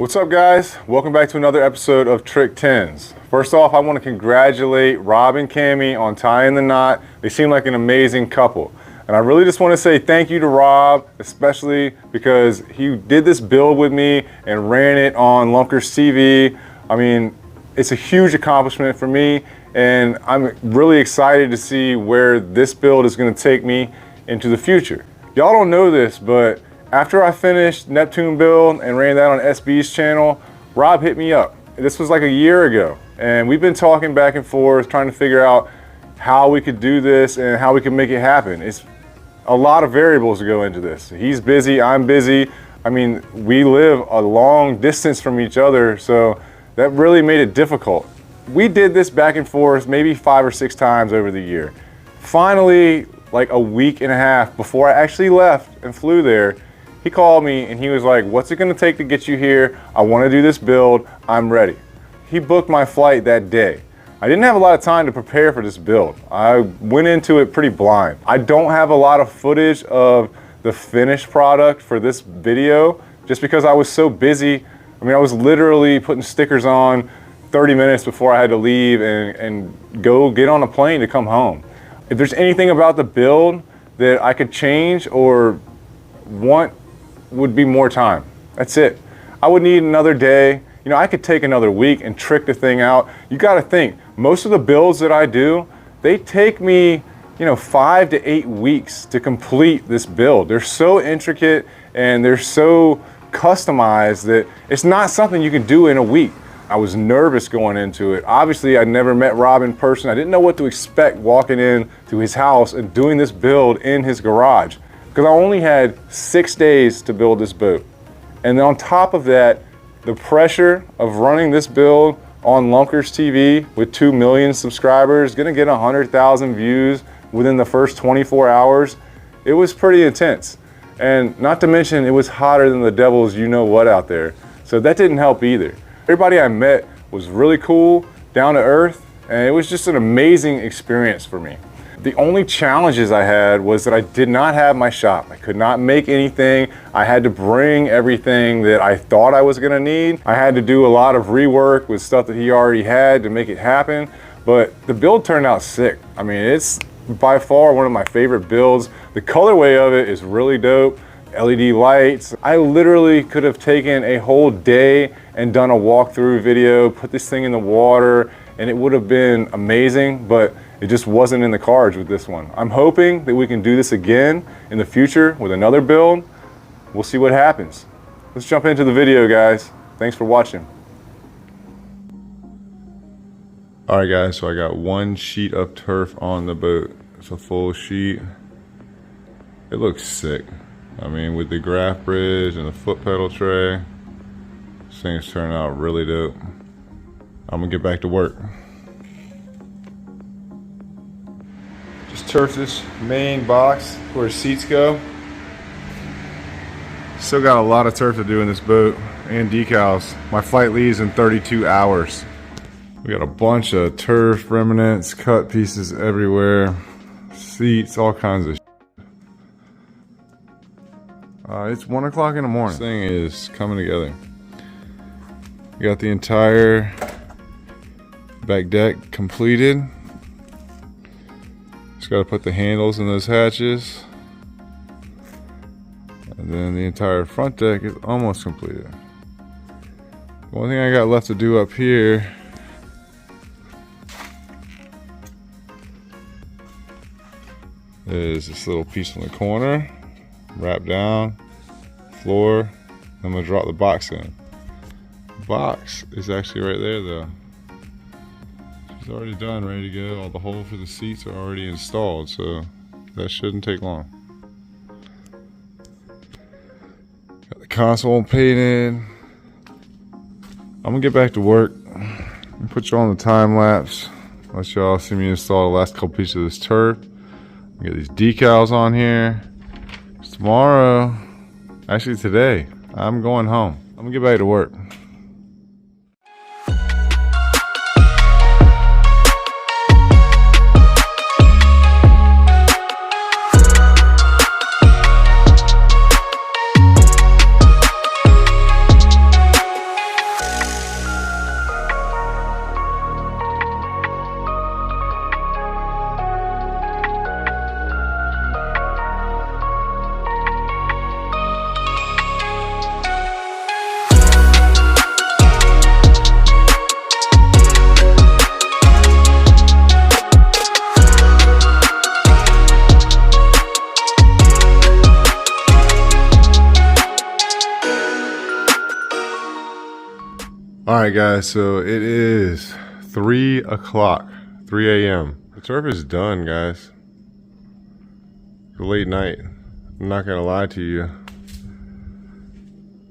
What's up, guys? Welcome back to another episode of Trick 10s. First off, I want to congratulate Rob and Cammie on tying the knot. They seem like an amazing couple. And I really just want to say thank you to Rob, especially because he did this build with me and ran it on Lunkerstv. I mean, it's a huge accomplishment for me, and I'm really excited to see where this build is going to take me into the future. Y'all don't know this, but after I finished Neptune build and ran that on SB's channel, Rob hit me up. This was like a year ago, and we've been talking back and forth, trying to figure out how we could do this and how we could make it happen. It's a lot of variables to go into this. He's busy, I'm busy. I mean, we live a long distance from each other, so that really made it difficult. We did this back and forth maybe 5 or 6 times over the year. Finally, like a week and a half before I actually left and flew there, he called me and he was like, what's it gonna take to get you here? I wanna do this build, I'm ready. He booked my flight that day. I didn't have a lot of time to prepare for this build. I went into it pretty blind. I don't have a lot of footage of the finished product for this video just because I was so busy. I mean, I was literally putting stickers on 30 minutes before I had to leave and go get on a plane to come home. If there's anything about the build that I could change or want, would be more time. That's it. I would need another day. You know, I could take another week and trick the thing out. You got to think, most of the builds that I do, they take me, 5 to 8 weeks to complete this build. They're so intricate and they're so customized that it's not something you can do in a week. I was nervous going into it. Obviously, I'd never met Rob in person. I didn't know what to expect walking in to his house and doing this build in his garage, because I only had 6 days to build this boat. And then on top of that, the pressure of running this build on Lunkerstv with 2 million subscribers, gonna get 100,000 views within the first 24 hours, it was pretty intense. And not to mention, it was hotter than the devil's you-know-what out there. So that didn't help either. Everybody I met was really cool, down to earth, and it was just an amazing experience for me. The only challenges I had was that I did not have my shop. I could not make anything. I had to bring everything that I thought I was gonna need. I had to do a lot of rework with stuff that he already had to make it happen, but the build turned out sick. I mean, it's by far one of my favorite builds. The colorway of it is really dope. LED lights. I literally could have taken a whole day and done a walkthrough video, put this thing in the water, and it would have been amazing, but it just wasn't in the cards with this one. I'm hoping that we can do this again in the future with another build. We'll see what happens. Let's jump into the video, guys. Thanks for watching. All right, guys, so I got 1 sheet of turf on the boat. It's a full sheet. It looks sick. I mean, with the graph bridge and the foot pedal tray, this thing's turning out really dope. I'm gonna get back to work. Just turf this main box where seats go. Still got a lot of turf to do in this boat and decals. My flight leaves in 32 hours. We got a bunch of turf remnants, cut pieces everywhere, seats, all kinds of shit. It's 1 o'clock in the morning. This thing is coming together. We got the entire back deck completed. Just got to put the handles in those hatches. And then the entire front deck is almost completed. The one thing I got left to do up here is this little piece in the corner, wrap down, floor. I'm gonna drop the box in. The box is actually right there though. It's already done, ready to go. All the holes for the seats are already installed, so that shouldn't take long. Got the console painted. I'm gonna get back to work and put you on the time lapse. Let y'all see me install the last couple pieces of this turf. Get these decals on here. Tomorrow, actually today, I'm going home. I'm gonna get back to work. Alright guys, so it is 3 o'clock, 3 a.m. The turf is done, guys. It's a late night. I'm not gonna lie to you.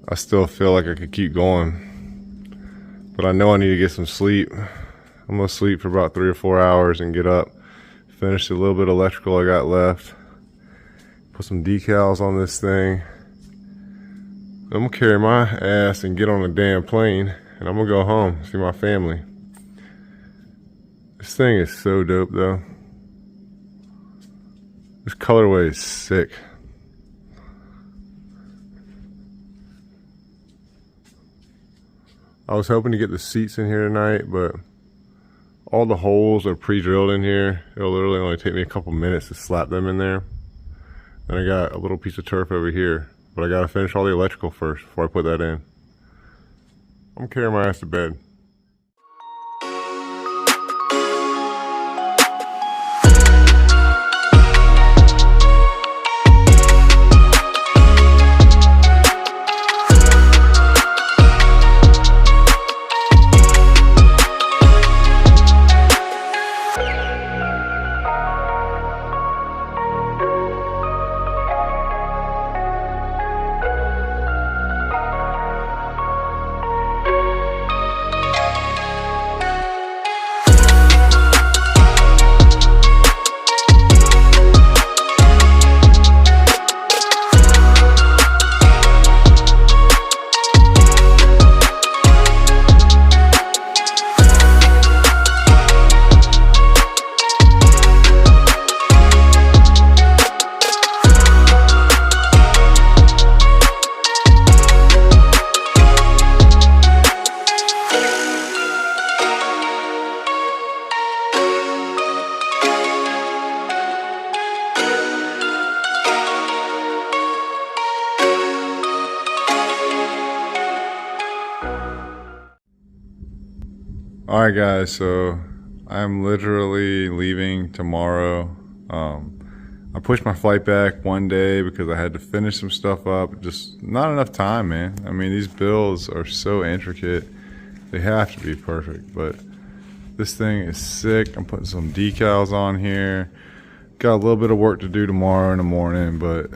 I still feel like I could keep going, but I know I need to get some sleep. I'm gonna sleep for about 3 or 4 hours and get up, finish the little bit of electrical I got left, put some decals on this thing. I'm gonna carry my ass and get on a damn plane, and I'm gonna go home, see my family. This thing is so dope though. This colorway is sick. I was hoping to get the seats in here tonight, but all the holes are pre-drilled in here. It'll literally only take me a couple minutes to slap them in there. And I got a little piece of turf over here, but I gotta finish all the electrical first before I put that in. I'm carrying my ass to bed. Alright guys, so I'm literally leaving tomorrow. I pushed my flight back one day because I had to finish some stuff up. Just not enough time, man. I mean, these builds are so intricate. They have to be perfect, but this thing is sick. I'm putting some decals on here. Got a little bit of work to do tomorrow in the morning, but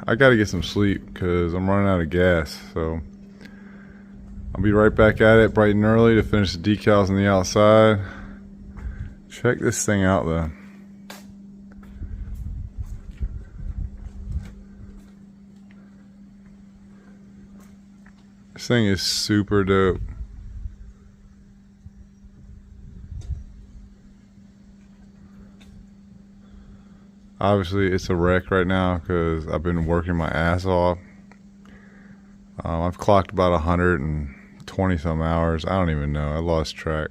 I gotta get some sleep because I'm running out of gas, so I'll be right back at it bright and early to finish the decals on the outside. Check this thing out though. This thing is super dope. Obviously it's a wreck right now because I've been working my ass off. I've clocked about 120 some hours. I don't even know. I lost track.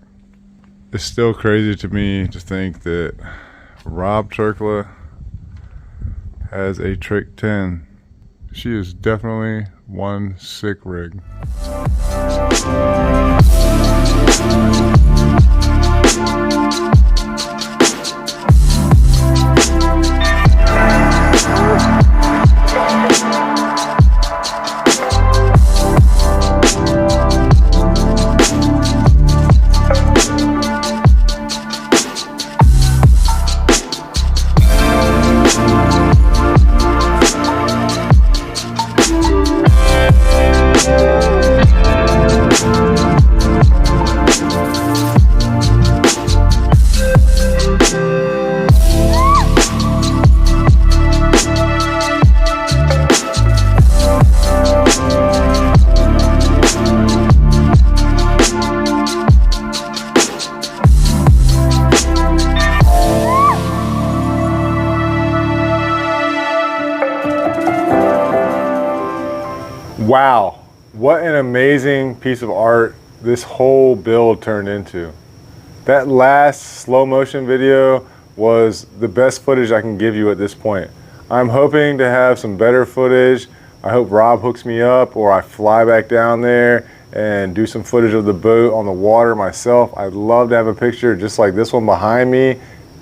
It's still crazy to me to think that Rob Turkla has a Trick 10. She is definitely one sick rig. Wow, what an amazing piece of art this whole build turned into. That last slow motion video was the best footage I can give you at this point. I'm hoping to have some better footage. I hope Rob hooks me up or I fly back down there and do some footage of the boat on the water myself. I'd love to have a picture just like this one behind me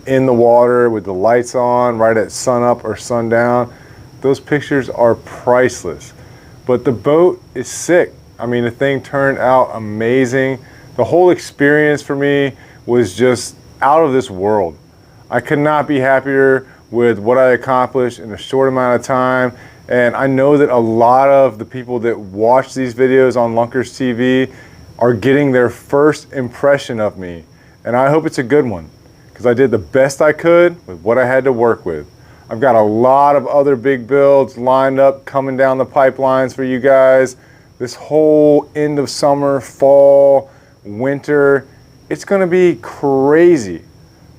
in the water with the lights on right at sunup or sundown. Those pictures are priceless. But the boat is sick. I mean, the thing turned out amazing. The whole experience for me was just out of this world. I could not be happier with what I accomplished in a short amount of time. And I know that a lot of the people that watch these videos on Lunkerstv are getting their first impression of me. And I hope it's a good one, because I did the best I could with what I had to work with. I've got a lot of other big builds lined up coming down the pipelines for you guys. This whole end of summer, fall, winter, it's gonna be crazy.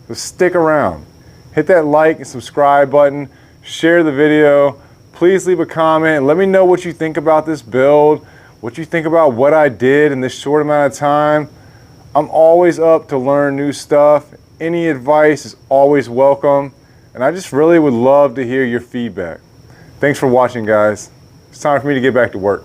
So stick around. Hit that like and subscribe button, share the video. Please leave a comment and let me know what you think about this build, what you think about what I did in this short amount of time. I'm always up to learn new stuff. Any advice is always welcome. And I just really would love to hear your feedback. Thanks for watching, guys. It's time for me to get back to work.